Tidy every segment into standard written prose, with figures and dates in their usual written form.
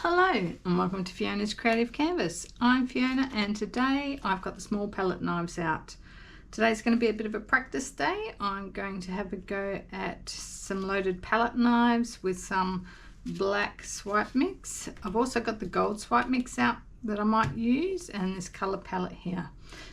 Hello and welcome to Fiona's Creative Canvas. I'm Fiona and today I've got the small palette knives out. Today's going to be a bit of a practice day. I'm going to have a go at some loaded palette knives with some black swipe mix. I've also got the gold swipe mix out that I might use and this colour palette here.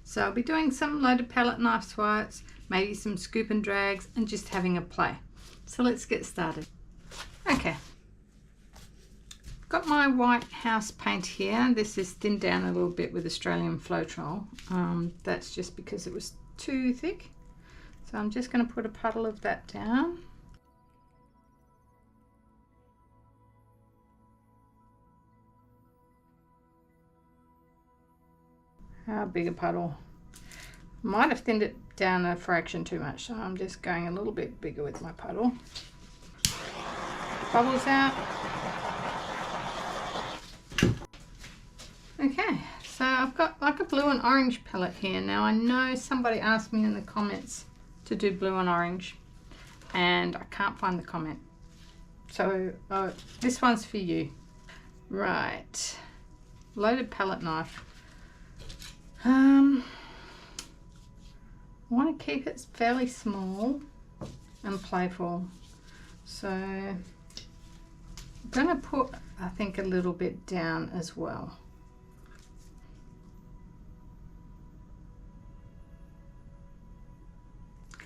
So I'll be doing some loaded palette knife swipes, maybe some scoop and drags and just having a play. So let's get started. Okay. Got my white house paint here. This is thinned down a little bit with Australian Floetrol. That's just because it was too thick. So I'm just going to put a puddle of that down. How big a puddle? Might have thinned it down a fraction too much, so I'm just going a little bit bigger with my puddle. Bubbles out. Okay, so I've got like a blue and orange palette here. Now I know somebody asked me in the comments to do blue and orange and I can't find the comment. So this one's for you. Right, loaded palette knife. I want to keep it fairly small and playful. So I'm going to put, I think, a little bit down as well.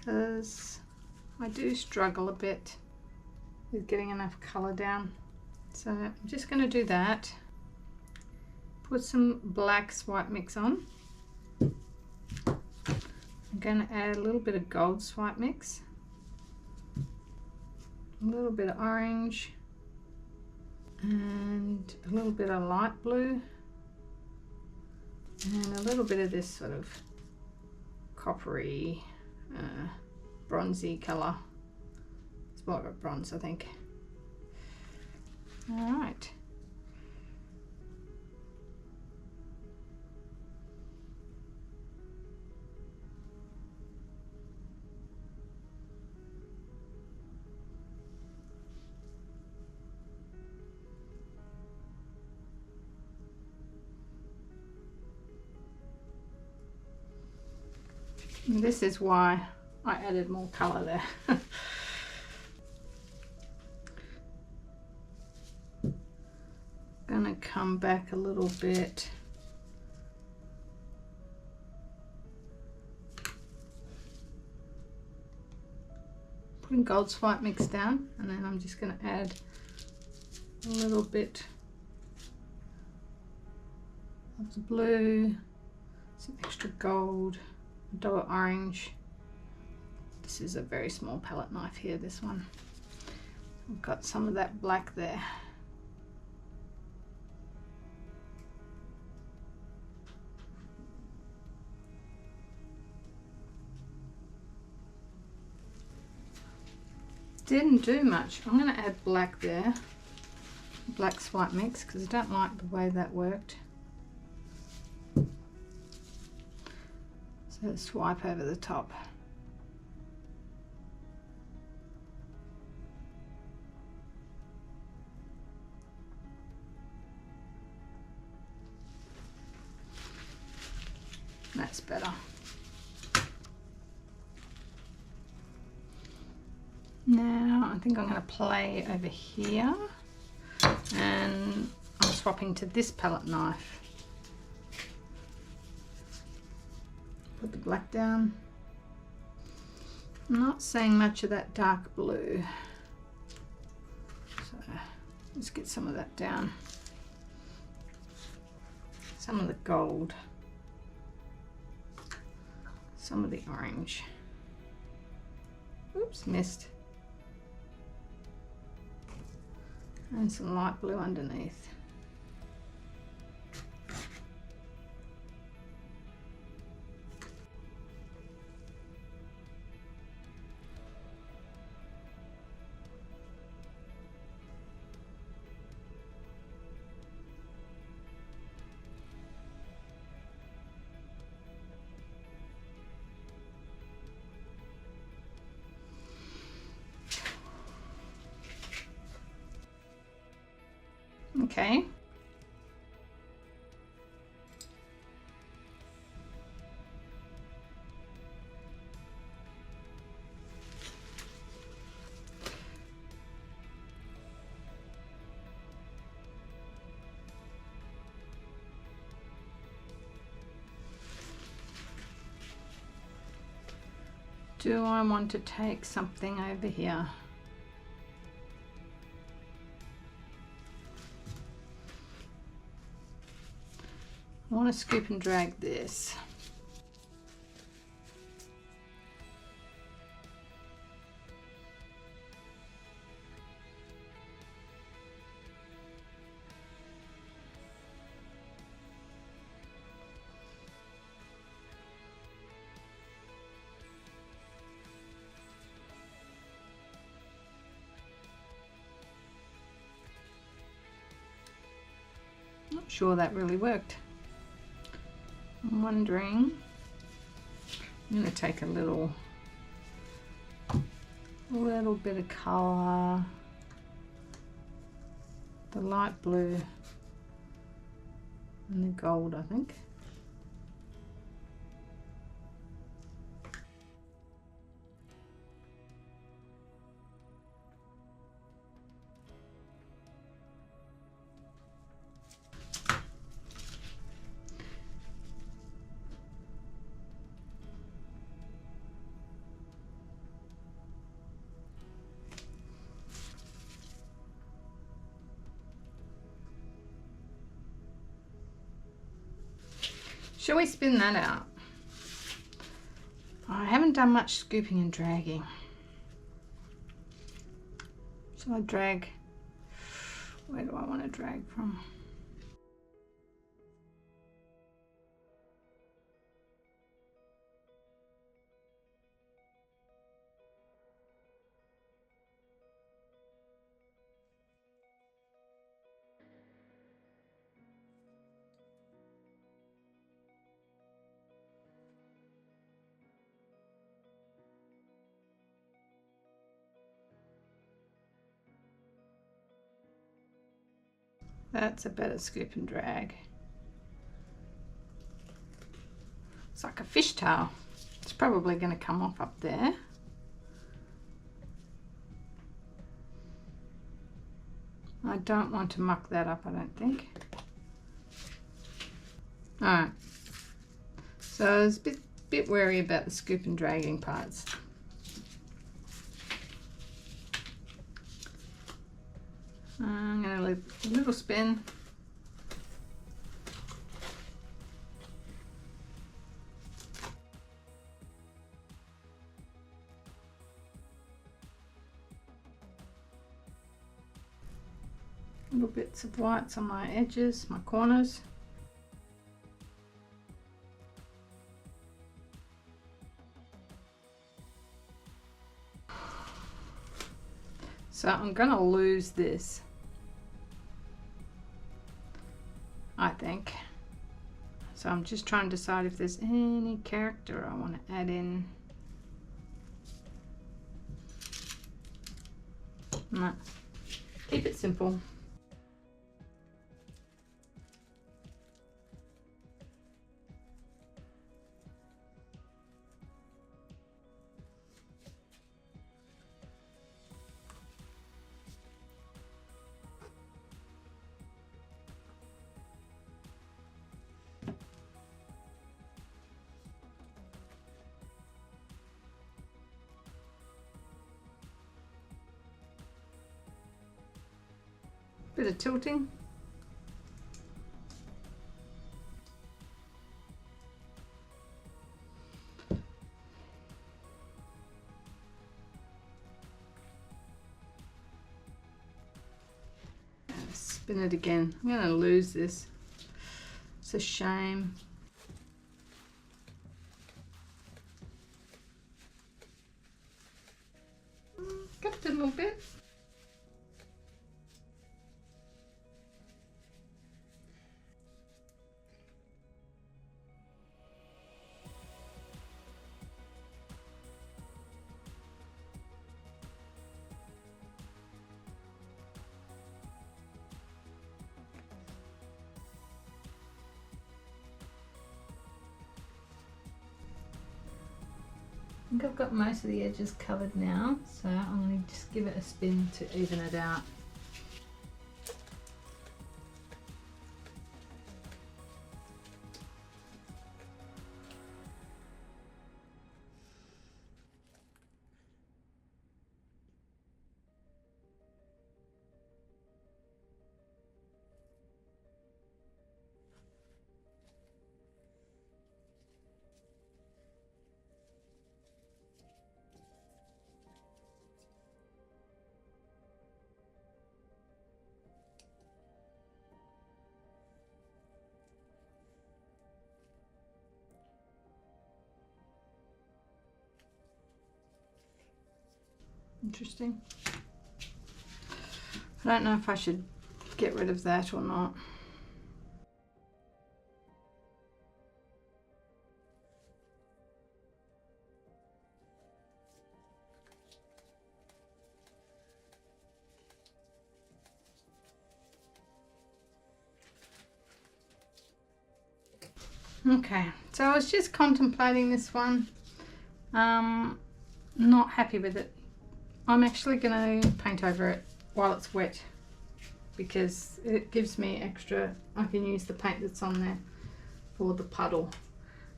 Because I do struggle a bit with getting enough colour down. So I'm just going to do that. Put some black swipe mix on. I'm going to add a little bit of gold swipe mix. A little bit of orange. And a little bit of light blue. And a little bit of this sort of coppery bronzy colour. It's more of a bronze, I think. All right. And this is why I added more colour there. Gonna come back a little bit. Putting gold swipe mix down, and then I'm just gonna add a little bit of the blue, some extra gold, a dot of orange. This is a very small palette knife here, this one. I've got some of that black there. Didn't do much. I'm going to add black there, black swipe mix, because I don't like the way that worked. So swipe over the top. That's better. Now I think I'm going to play over here and I'm swapping to this palette knife. Put the black down. I'm not seeing much of that dark blue, so let's get some of that down. Some of the gold, some of the orange. Oops, missed. And some light blue underneath. Okay. Do I want to take something over here? I want to scoop and drag this. Not sure that really worked. I'm wondering, I'm going to take a little bit of colour, the light blue and the gold, I think. Shall we spin that out? I haven't done much scooping and dragging. Shall I drag? Where do I want to drag from? That's a better scoop and drag. It's like a fishtail. It's probably going to come off up there. I don't want to muck that up, I don't think. Alright. So I was a bit wary about the scoop and dragging parts. I'm going to leave a little spin. Little bits of whites on my edges, my corners. So I'm going to lose this, I think. So I'm just trying to decide if there's any character I want to add in. No. Keep it simple. Bit of tilting. Spin it again. I'm going to lose this. It's a shame. Got it a little bit. think I've got most of the edges covered now, so I'm going to just give it a spin to even it out. Interesting. I don't know if I should get rid of that or not. Okay, so I was just contemplating this one. Not happy with it. I'm actually going to paint over it while it's wet because it gives me extra, I can use the paint that's on there for the puddle.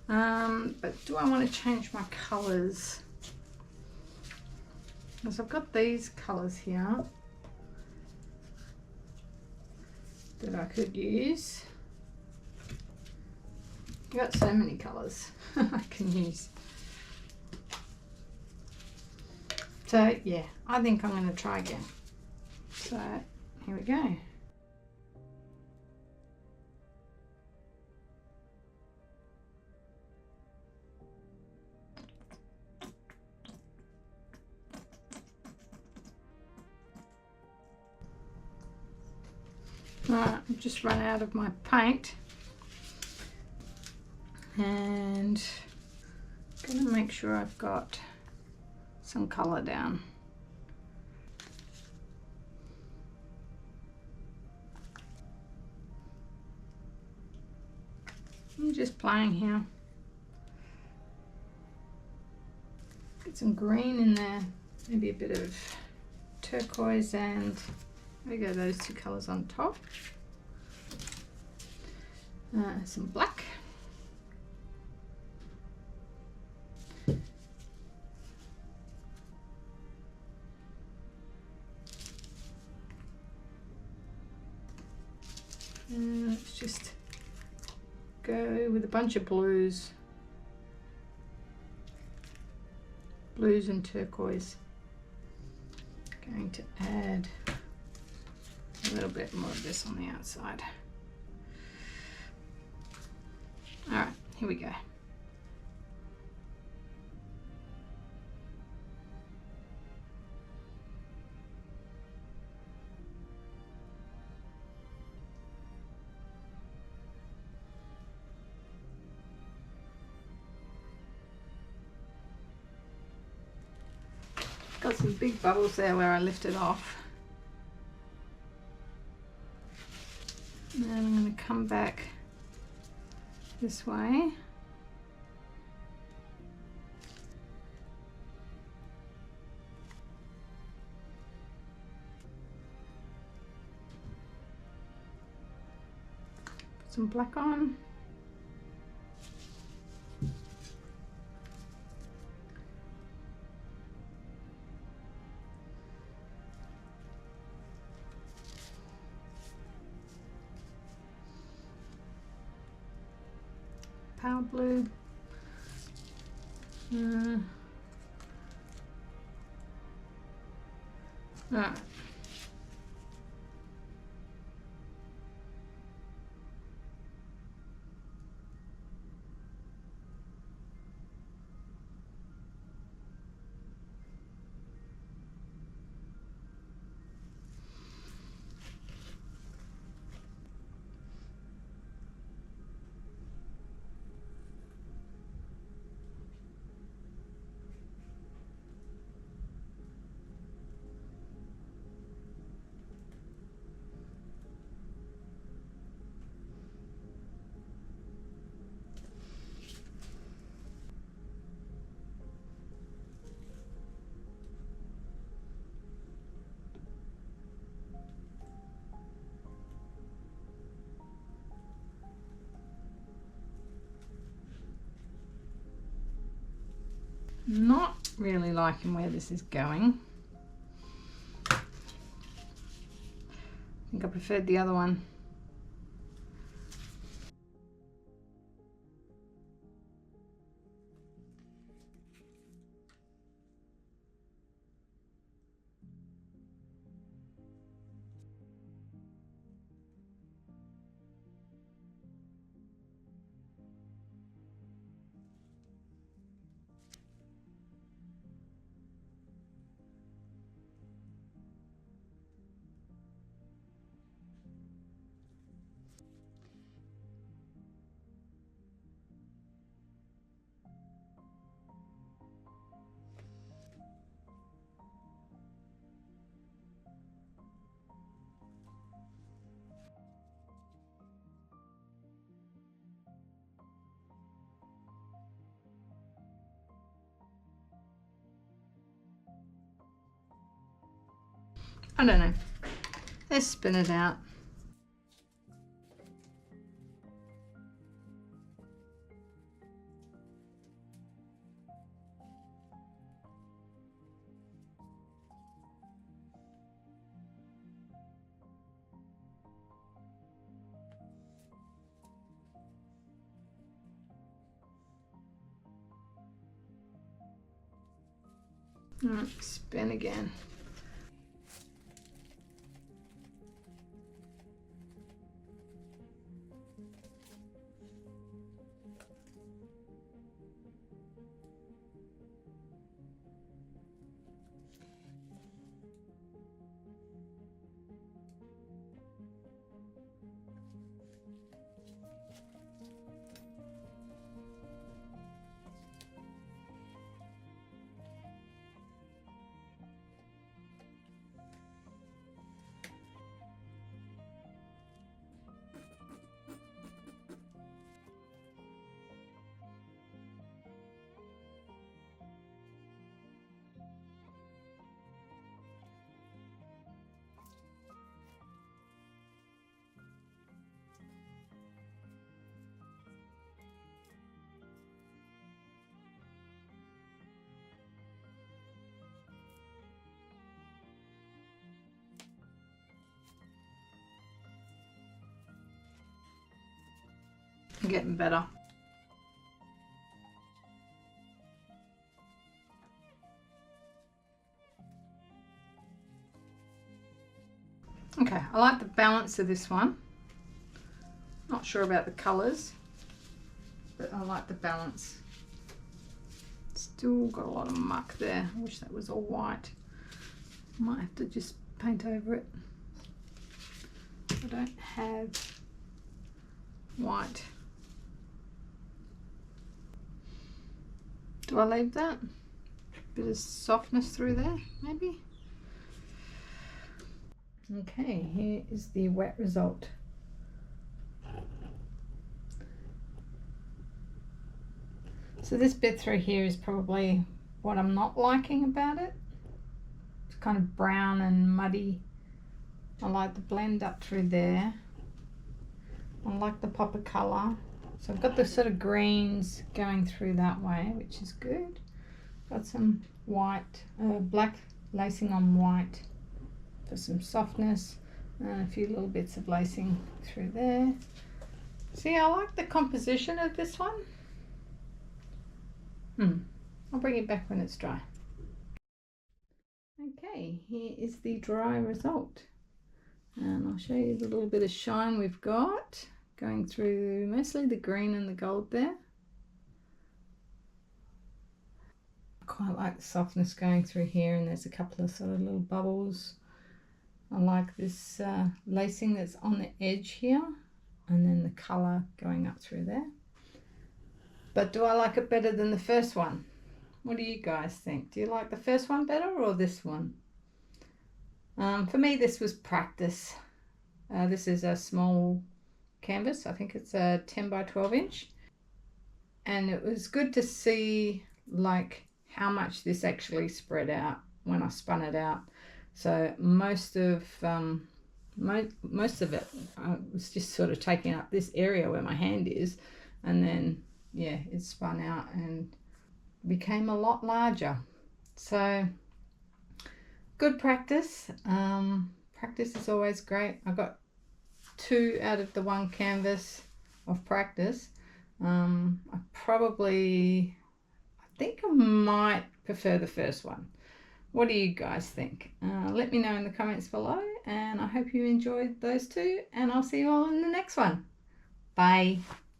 But do I want to change my colours? Because I've got these colours here that I could use. I've got so many colours I can use. So yeah, I think I'm going to try again. So here we go. Right, I've just run out of my paint and I'm going to make sure I've got some colour down. I'm just playing here. Get some green in there, maybe a bit of turquoise, and there we go, those two colours on top. Some black. Let's just go with a bunch of blues and turquoise. Going to add a little bit more of this on the outside. All right, here we go. Got some big bubbles there where I lifted off. And then I'm going to come back this way. Put some black on. Pale blue. Right. Not really liking where this is going. I think I preferred the other one. I don't know. Let's spin it out. Spin again. I'm getting better. Okay, I like the balance of this one. Not sure about the colours, but I like the balance. Still got a lot of muck there. I wish that was all white. Might have to just paint over it. I don't have white. Do I leave that? Bit of softness through there, maybe? Okay, here is the wet result. So this bit through here is probably what I'm not liking about it. It's kind of brown and muddy. I like the blend up through there. I like the pop of colour. So I've got the sort of greens going through that way, which is good. Got some white, black lacing on white for some softness, and a few little bits of lacing through there. See, I like the composition of this one. I'll bring it back when it's dry. Okay, here is the dry result. And I'll show you the little bit of shine we've got going through mostly the green and the gold there. I quite like the softness going through here, and there's a couple of sort of little bubbles. I like this lacing that's on the edge here, and then the colour going up through there. But do I like it better than the first one? What do you guys think? Do you like the first one better or this one? For me, this was practice. This is a small canvas. I think it's a 10 by 12 inch. And it was good to see like how much this actually spread out when I spun it out. So most of it was just sort of taking up this area where my hand is, and then yeah, it spun out and became a lot larger. So good practice. Practice is always great. I got 2 out of the 1 canvas of practice. I think I might prefer the first one. What do you guys think? Let me know in the comments below, and I hope you enjoyed those 2, and I'll see you all in the next one. Bye.